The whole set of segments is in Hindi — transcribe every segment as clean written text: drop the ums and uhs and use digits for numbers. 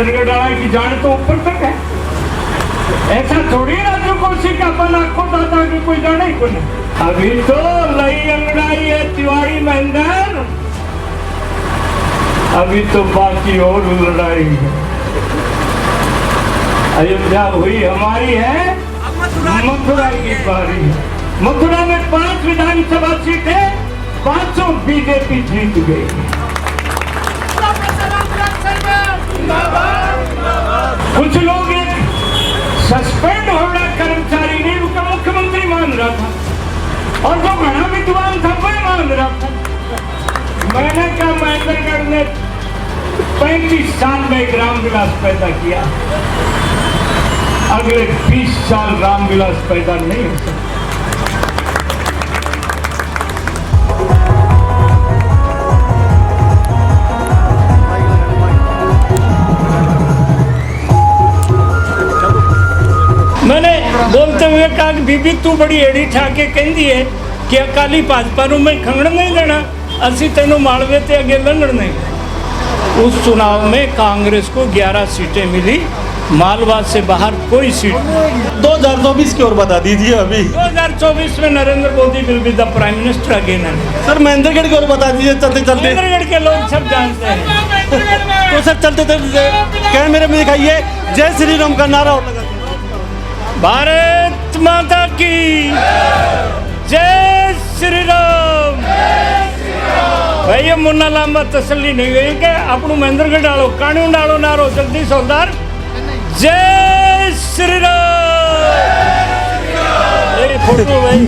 महेंद्रगढ़ वाला की जान तो ऊपर तक है। ऐसा थोड़ी ना जो कुर्सी का अपन आंखों दाता की कोई जाने ही कोई। अभी तो लई अंगड़ाई है तिवारी महेंद्र, अभी तो बाकी और लड़ाई है। अयोध्या हुई हमारी है, मथुरा की बारी है। मथुरा में 5 विधानसभा सीटें 500 बीजेपी जीत गई। कुछ लोग एक सस्पेंड हो रहा कर्मचारी ने उसका मुख्यमंत्री मान रहा था, और जो बड़ा विद्वान था वह मान रहा था। मैंने कहा महेंद्रगढ़ ने 35 साल में एक रामविलास पैदा किया, अगले 20 साल रामविलास पैदा नहीं हो सकता। मैंने बोलते हुए कहा कि बीबी तू बड़ी एड़ी ठाके कहती है कि अकाली भाजपा ਨੂੰ मैं खंगण नहीं देना, असि तेनों मालवे ते अगे लंघण नहीं। उस चुनाव में कांग्रेस को 11 सीटें मिली, मालवा से बाहर कोई सीट नहीं। 2024 की ओर बता दीजिए। अभी 2024 में Narendra Modi will be the prime minister again. Sir Mahendragarh की ओर बता दीजिए चलते चलते। महेंद्रगढ़ के लोग सब जानते हैं। तो सर चलते चलते कैमरे में दिखाइए जय श्री राम का नारा और लगा दीजिए। भारत माता की जय श्री राम। भाई ये मुन्ना लांबा तसल्ली नहीं हुई कि अपनू महेंद्रगढ़ डालो कानून डालो नारो जल्दी सरदार जय श्री राम। ये फोटो भाई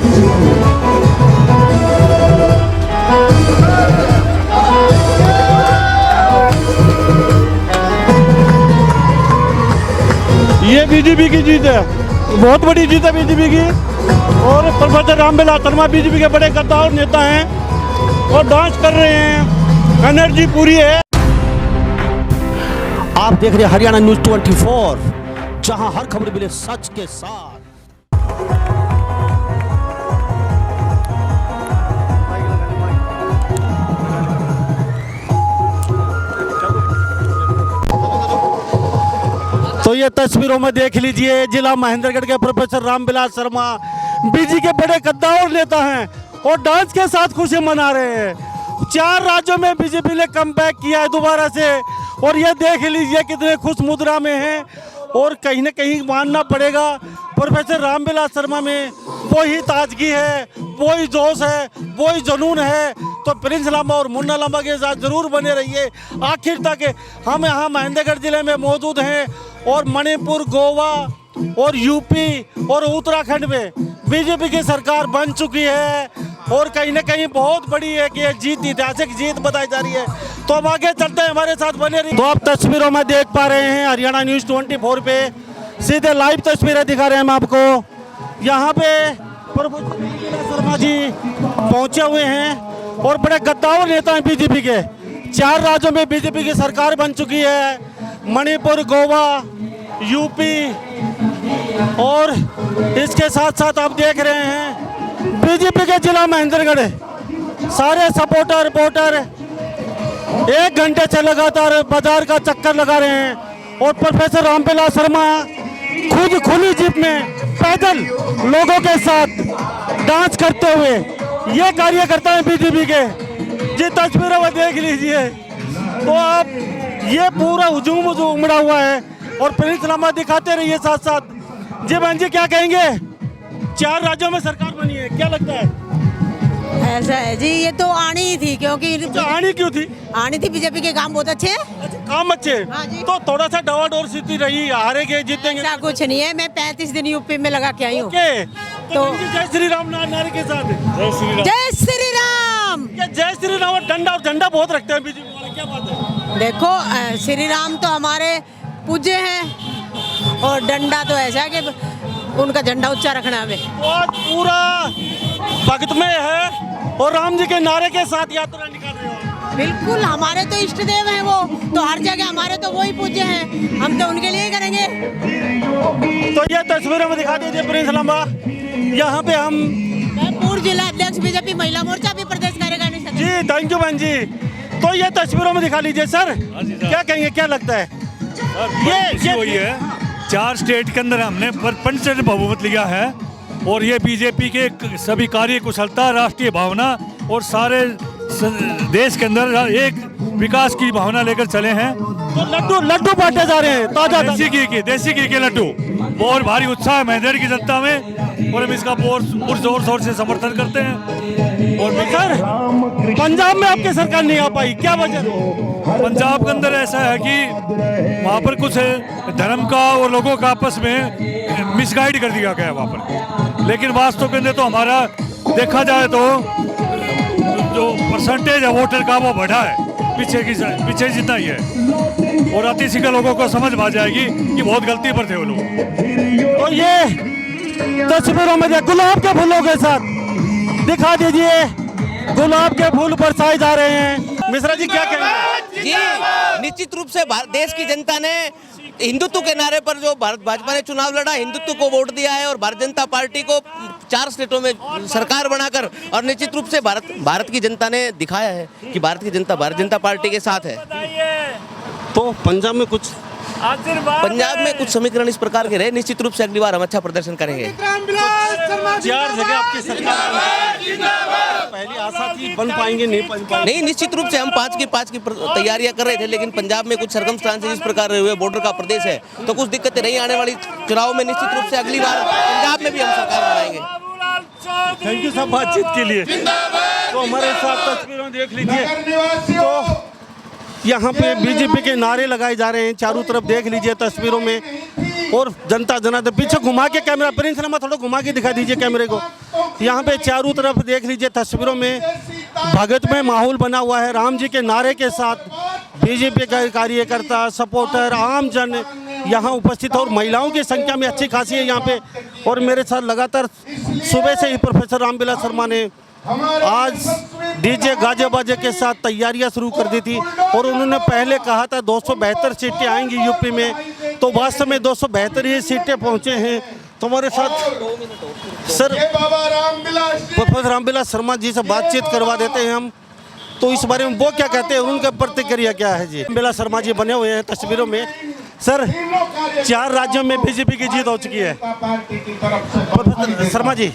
ये बीजेपी की जीत है, बहुत बड़ी जीत है बीजेपी की। और प्रोफेसर रामविलास शर्मा बीजेपी के बड़े गद्दार नेता हैं और डांस कर रहे हैं, एनर्जी पूरी है। आप देख रहे हैं हरियाणा न्यूज 24, जहां हर खबर मिले सच के साथ। तो ये तस्वीरों में देख लीजिए जिला महेंद्रगढ़ के प्रोफेसर रामविलास शर्मा बीजेपी के बड़े गद्दार नेता हैं और डांस के साथ खुशी मना रहे हैं। 4 राज्यों में बीजेपी ने कमबैक किया है दोबारा से, और ये देख लीजिए कितने खुश मुद्रा में हैं। और कहीं ना कहीं मानना पड़ेगा प्रोफेसर रामविलास शर्मा में वही ताजगी है, वही जोश है, वही जुनून है। तो प्रिंस लांबा और मुन्ना लांबा के साथ जरूर बने रहिए आखिर तक। हम यहाँ महेंद्रगढ़ जिले में मौजूद हैं और मणिपुर, गोवा और यूपी और उत्तराखंड में बीजेपी की सरकार बन चुकी है, और कहीं ना कहीं बहुत बड़ी है कि ये जीत ऐतिहासिक जीत बताई जा रही है। तो अब आगे चलते हैं, हमारे साथ बने रहिए। तो आप तस्वीरों में देख पा रहे हैं हरियाणा न्यूज 24 पे सीधे लाइव तस्वीरें दिखा रहे हैं हम आपको। यहाँ पे प्रोफेसर रामविलास शर्मा जी पहुँचे हुए हैं और बड़े गद्दार नेता हैं बीजेपी के। 4 राज्यों में बीजेपी की सरकार बन चुकी है, मणिपुर, गोवा, यूपी, और इसके साथ साथ आप देख रहे हैं बीजेपी के जिला महेंद्रगढ़ सारे सपोर्टर रिपोर्टर 1 घंटे से लगातार बाजार का चक्कर लगा रहे हैं। और प्रोफेसर रामविलास शर्मा खुद खुली जीप में पैदल लोगों के साथ डांस करते हुए ये कार्यकर्ता हैं बीजेपी के। जी तस्वीरों में देख लीजिए। तो आप ये पूरा हुजूम उमड़ा हुआ है और प्रिंस लांबा दिखाते रहिए साथ साथ। जी बहन जी क्या कहेंगे? 4 राज्यों में सरकार बनी है, क्या लगता है? ऐसा है जी, ये तो आनी ही थी क्योंकि आनी क्यों थी? आनी थी, बीजेपी के काम बहुत अच्छे हैं। अच्छा, काम अच्छे। हाँ जी। तो थोड़ा सा डवाडोल स्थिति रही, हारेंगे जीतेंगे ऐसा कुछ नहीं है, मैं 35 दिन यूपी में लगा के आई हूँ। तो जय श्री राम नारे के साथ जय श्री राम। जय श्री राम। जय श्री राम और डंडा और झंडा बहुत रखते हैं बीजेपी वाले, क्या बात है? देखो श्री राम तो हमारे पूज्य हैं और डंडा तो ऐसा है कि उनका झंडा ऊंचा रखना हमें। और पूरा भक्त में है और राम जी के नारे के साथ यात्रा निकाल रहे हो। बिल्कुल, हमारे तो इष्ट देव हैं वो, तो हर जगह हमारे तो वही पूज्य हैं, हम तो उनके लिए ही करेंगे। तो ये तस्वीरों में दिखा दीजिए प्रिंस लांबा। यहाँ पे हम पूर्व जिला अध्यक्ष बीजेपी महिला मोर्चा भी प्रदेश कार्यकारिणी जी थैंक यू बहन जी। तो ये तस्वीरों में दिखा लीजिए सर, क्या कहेंगे, क्या लगता है? ये हुई है 4 स्टेट के अंदर हमने पंचर बहुमत लिया है और ये बीजेपी के सभी कार्य कुशलता, राष्ट्रीय भावना और सारे देश के अंदर एक विकास की भावना लेकर चले हैं। तो लड्डू बांटे जा रहे हैं ताजा देसी घी के लड्डू। बहुत भारी उत्साह है मेहंदगढ़ की जनता में और हम इसका जोर शोर से समर्थन करते हैं। और सर पंजाब में आपकी सरकार नहीं आ पाई, क्या वजह? पंजाब के अंदर ऐसा है कि वहाँ पर कुछ धर्म का और लोगों का आपस में मिसगाइड कर दिया गया है वहाँ पर। लेकिन वास्तव के अंदर तो हमारा देखा जाए तो जो परसेंटेज है वोटर का वो बढ़ा है पीछे जितना ही है। और अति शीघ्र लोगों को समझ आ जाएगी कि बहुत गलती पर थे वो लोग। तो ये तस्वीरों में गुलाब के फूलों के साथ दिखा दीजिए, गुलाब के फूल बरसाए जा रहे हैं। मिश्रा जी क्या कहेंगे? जी निश्चित रूप से देश की जनता ने हिंदुत्व के नारे पर जो भारत भाजपा ने चुनाव लड़ा, हिंदुत्व को वोट दिया है और भारतीय जनता पार्टी को 4 स्टेटों में सरकार बनाकर, और निश्चित रूप से भारत की जनता ने दिखाया है कि भारतीय जनता पार्टी के साथ है। तो पंजाब में कुछ समीकरण इस प्रकार के रहे, निश्चित रूप से अगली बार हम अच्छा प्रदर्शन करेंगे। 4 जगह आपकी सरकार पहली आशा थी बन पाएंगे, नहीं बन पाएंगे। नहीं, निश्चित रूप से हम 5 की तैयारियां कर रहे थे, लेकिन पंजाब में कुछ सर्कमस्टांसेस इस प्रकार रहे हुए, बॉर्डर का प्रदेश है तो कुछ दिक्कतें रही। आने वाली चुनाव में निश्चित रूप से अगली बार पंजाब में भी हम सरकार बनाएंगे। थैंक यू सब बातचीत के लिए। तो हमारे साथ तस्वीरों देख लीजिए, तो यहाँ पे बीजेपी के नारे लगाए जा रहे हैं चारों तरफ, देख लीजिए तस्वीरों में। और जनता जनार्दन पीछे घुमा के कैमरा, प्रिंस शर्मा थोड़ा घुमा के दिखा दीजिए कैमरे को। यहाँ पे चारों तरफ देख लीजिए तस्वीरों में भगतमय माहौल बना हुआ है। राम जी के नारे के साथ बीजेपी का कार्यकर्ता, सपोर्टर, आम जन यहाँ उपस्थित, और महिलाओं की संख्या में अच्छी खासी है यहाँ पे। और मेरे साथ लगातार सुबह से ही प्रोफेसर रामविलास शर्मा ने आज डीजे गाजे बाजे के साथ तैयारियां शुरू कर दी थी। और उन्होंने पहले कहा था 272 सीटें आएंगी यूपी में, तो वास्तव में 272 ही सीटें पहुंचे हैं। तो हमारे साथ सर प्रोफेसर रामविलास शर्मा जी से बातचीत करवा देते हैं हम, तो इस बारे में वो क्या कहते हैं, उनका प्रतिक्रिया क्या है जी। रामविलास शर्मा जी बने हुए हैं तस्वीरों में। सर 4 राज्यों में बीजेपी की जीत हो चुकी है। प्रोफेसर शर्मा जी,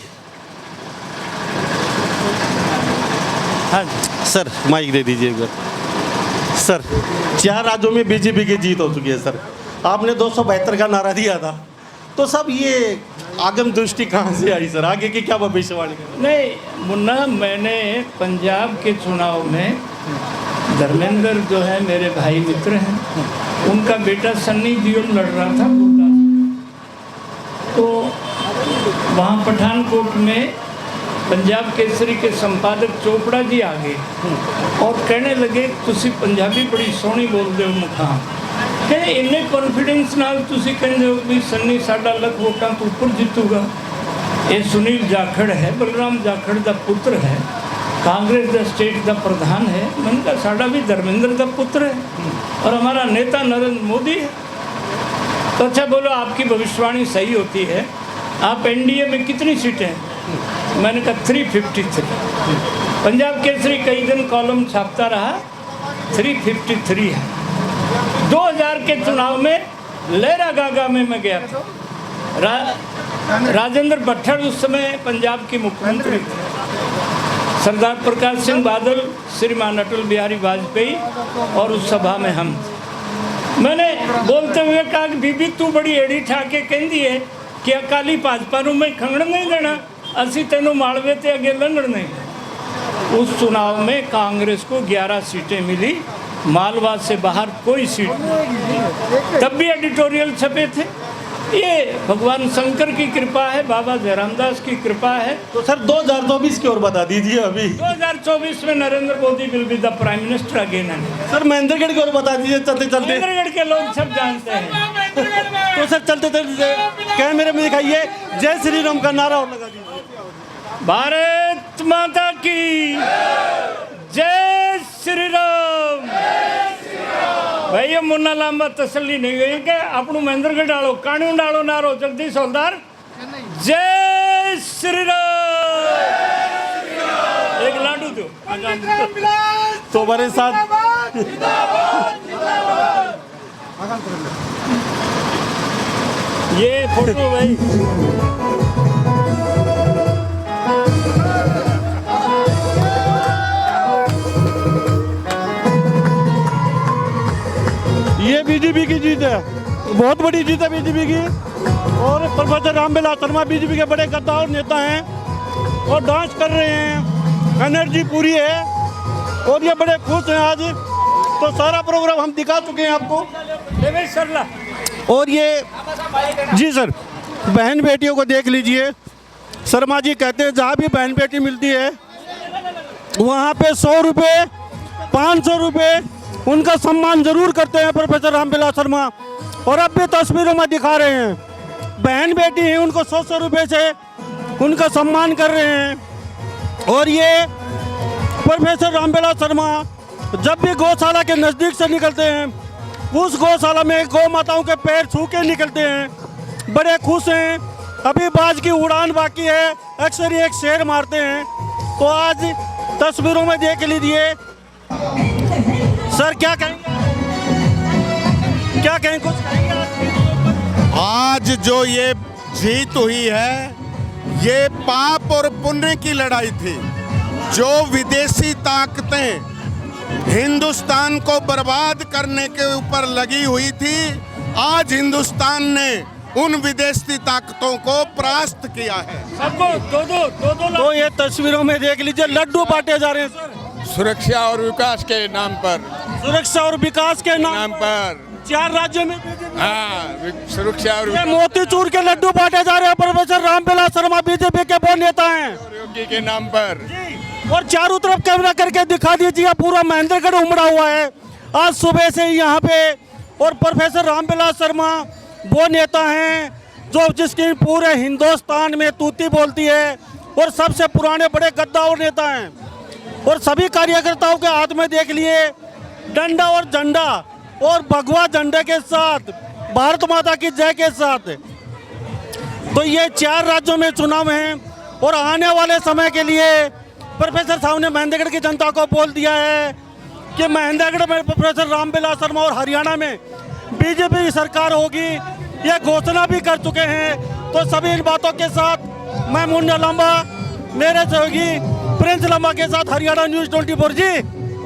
हाँ सर माइक दे दीजिए एक बार। सर 4 राज्यों में बीजेपी की जीत हो चुकी है। सर आपने 272 का नारा दिया था, तो सब ये आगम दृष्टि कहाँ से आई सर, आगे की क्या भविष्यवाणी? नहीं मुन्ना, मैंने पंजाब के चुनाव में धर्मेंद्र जो है मेरे भाई मित्र हैं, उनका बेटा सन्नी दियोल लड़ रहा था तो वहाँ पठानकोट में पंजाब केसरी के संपादक चोपड़ा जी आ गए और कहने लगे तुसी पंजाबी बड़ी सोहनी बोलते हो मुखा, कहे इन्ने कॉन्फिडेंस नाल तुसी कहंदे हो भी सन्नी 1.5 लाख वोटां तो ऊपर जीतूगा। ये सुनील जाखड़ है, बलराम जाखड़ का पुत्र है, कांग्रेस का स्टेट का प्रधान है। मैंने कहा साड़ा भी धर्मेंद्र का पुत्र है और हमारा नेता नरेंद्र मोदी है। तो अच्छा बोलो आपकी भविष्यवाणी सही होती है, आप एनडीए में कितनी सीटें हैं? मैंने कहा 353। पंजाब केसरी कई दिन कॉलम छापता रहा, 353 है। 2000 के चुनाव में लहरा गागा में मैं गया था, राजेंद्र भट्टड़ उस समय पंजाब के मुख्यमंत्री थे, सरदार प्रकाश सिंह बादल, श्रीमान अटल बिहारी वाजपेयी और उस सभा में हम थे। मैंने बोलते हुए कहा कि बीबी तू बड़ी एड़ी ठाके कहती है कि अकाली भाजपा नूं मैं खंगण नहीं देना, असी तेनों मालवे ते अगे लंघण नहीं। उस चुनाव में कांग्रेस को 11 सीटें मिली, मालवा से बाहर कोई सीट नहीं। तब भी एडिटोरियल छपे थे। ये भगवान शंकर की कृपा है, बाबा जयराम दास की कृपा है। तो सर 2024 की ओर बता दीजिए अभी। 2024 में Narendra Modi will be the prime minister again. Sir Mahendragarh की ओर बता दीजिए चलते चलते। महेंद्रगढ़ के लोग सब जानते हैं। तो सर चलते चलते कैमरे में दिखाइए, जय श्री राम का नारा और लगा दीजिए। भारत माता की जय श्री राम। भैया मुन्ना लांबा तसल्ली नहीं गई कि अपनू महेंद्रगढ़ डालो, कानून डालो नारो जगदीश हवलदार जय श्री राम। एक लाडू दो। तो हमारे साथ ये फोटो भाई ये बीजेपी की जीत है, बहुत बड़ी जीत है बीजेपी की। और प्रोफेसर रामविलास शर्मा बीजेपी के बड़े गद्दार नेता हैं और डांस कर रहे हैं, एनर्जी पूरी है और ये बड़े खुश हैं आज। तो सारा प्रोग्राम हम दिखा चुके हैं आपको। देवेश सरला और ये जी सर, बहन बेटियों को देख लीजिए। शर्मा जी कहते हैं जहाँ भी बहन बेटी मिलती है वहाँ पे 100 रुपये 500 रुपये उनका सम्मान जरूर करते हैं प्रोफेसर रामविलास शर्मा। और अब भी तस्वीरों में दिखा रहे हैं, बहन बेटी हैं उनको 100 रुपये से उनका सम्मान कर रहे हैं। और ये प्रोफेसर रामविलास शर्मा जब भी गौशाला के नज़दीक से निकलते हैं उस गौशाला में गौ माताओं के पैर छू के निकलते हैं, बड़े खुश हैं। अभी बाज की उड़ान बाकी है, अक्सर ये एक शेर मारते हैं। तो आज तस्वीरों में देख लीजिए। सर क्या कहेंगे, क्या कहें, कुछ कहेंगे? आज जो ये जीत हुई है ये पाप और पुण्य की लड़ाई थी। जो विदेशी ताकतें हिंदुस्तान को बर्बाद करने के ऊपर लगी हुई थी, आज हिंदुस्तान ने उन विदेशी ताकतों को परास्त किया है। सबको दो तो ये तस्वीरों में देख लीजिए, लड्डू बांटे जा रहे हैं सर, सुरक्षा और विकास के नाम पर, सुरक्षा और विकास के नाम पर 4 राज्यों में हाँ, सुरक्षा और ये मोतीचूर के लड्डू बांटे जा रहे हैं। प्रोफेसर रामविलास शर्मा बीजेपी के वो नेता हैं योगी के नाम पर। और चारों तरफ कैमरा करके दिखा दीजिए, पूरा महेंद्रगढ़ उमड़ा हुआ है आज सुबह से यहाँ पे। और प्रोफेसर रामविलास शर्मा वो नेता हैं जो जिसकी पूरे हिंदुस्तान में तूती बोलती है और सबसे पुराने बड़े गद्दार नेता हैं। और सभी कार्यकर्ताओं के हाथ में देख लिए डंडा और झंडा और भगवा झंडे के साथ भारत माता की जय के साथ। तो ये 4 राज्यों में चुनाव हैं और आने वाले समय के लिए प्रोफेसर साहब ने महेंद्रगढ़ की जनता को बोल दिया है कि महेंद्रगढ़ में प्रोफेसर रामविलास शर्मा और हरियाणा में बीजेपी की सरकार होगी, ये घोषणा भी कर चुके हैं। तो सभी इन बातों के साथ मैं मुन्ना लंबा, मेरे सहयोगी प्रिंस लंबा के साथ हरियाणा न्यूज़ 24 जी।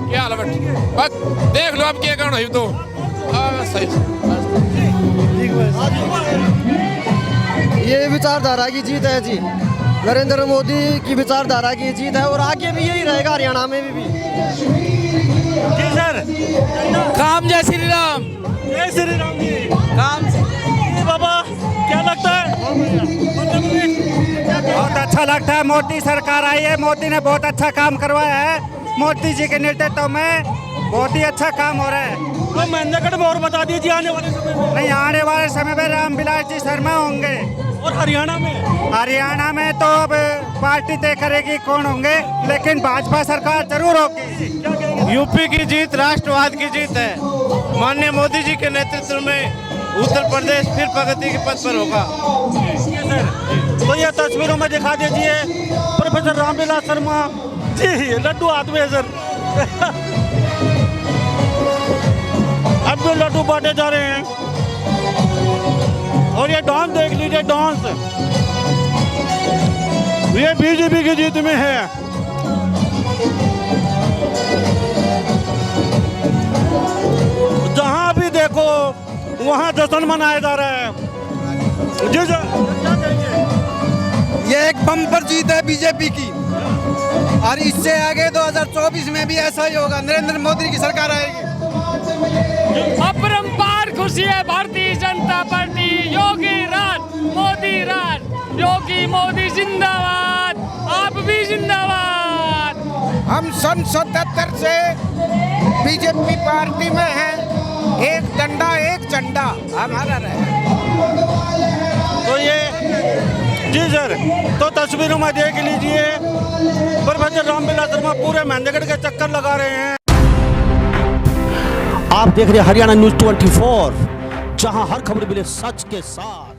क्या हाल है बस देख लो अब क्या करना है तो सही। ये विचारधारा की जीत है जी, नरेंद्र मोदी की विचारधारा की जीत है और आगे भी यही रहेगा हरियाणा में भी। जी सर, काम जय श्री राम। जय श्री राम जी। काम जी बाबा क्या लगता है? बहुत अच्छा लगता है, मोदी सरकार आई है, मोदी ने बहुत अच्छा काम करवाया है। मोदी जी के नेतृत्व में बहुत ही अच्छा काम हो रहा है। तो महेंद्रगढ़ में और बता दीजिए आने वाले समय में। नहीं, आने वाले समय में रामविलास जी शर्मा होंगे। और हरियाणा में? हरियाणा में तो अब पार्टी तय करेगी कौन होंगे, लेकिन भाजपा सरकार जरूर होगी। यूपी की जीत राष्ट्रवाद की जीत है। माननीय मोदी जी के नेतृत्व में उत्तर प्रदेश फिर प्रगति के पथ पर होगा। तो ये तस्वीरों में दिखा दीजिए प्रोफेसर रामविलास शर्मा जी, लड्डू हाथ में है सर। अब भी लड्डू बांटे जा रहे हैं। और ये डांस देख लीजिए, डांस ये बीजेपी की जीत में है। जहां भी देखो वहां जश्न मनाया जा रहा है। जी सर, क्या कहेंगे? ये एक बम्पर जीत है बीजेपी की और इससे आगे 2024 में भी ऐसा ही होगा, नरेंद्र मोदी की सरकार आएगी। अपरंपार खुशी है भारतीय जनता पार्टी, योगी राज, मोदी राज, योगी मोदी जिंदाबाद, आप भी जिंदाबाद। हम सन 77 से बीजेपी पार्टी में हैं, एक डंडा एक झंडा हमारा रहे। तो ये जी सर, तो तस्वीरों में देख लीजिए प्रोफेसर रामविलास शर्मा पूरे महेंद्रगढ़ के चक्कर लगा रहे हैं। आप देख रहे हैं हरियाणा न्यूज़ 24, जहां हर खबर मिले सच के साथ।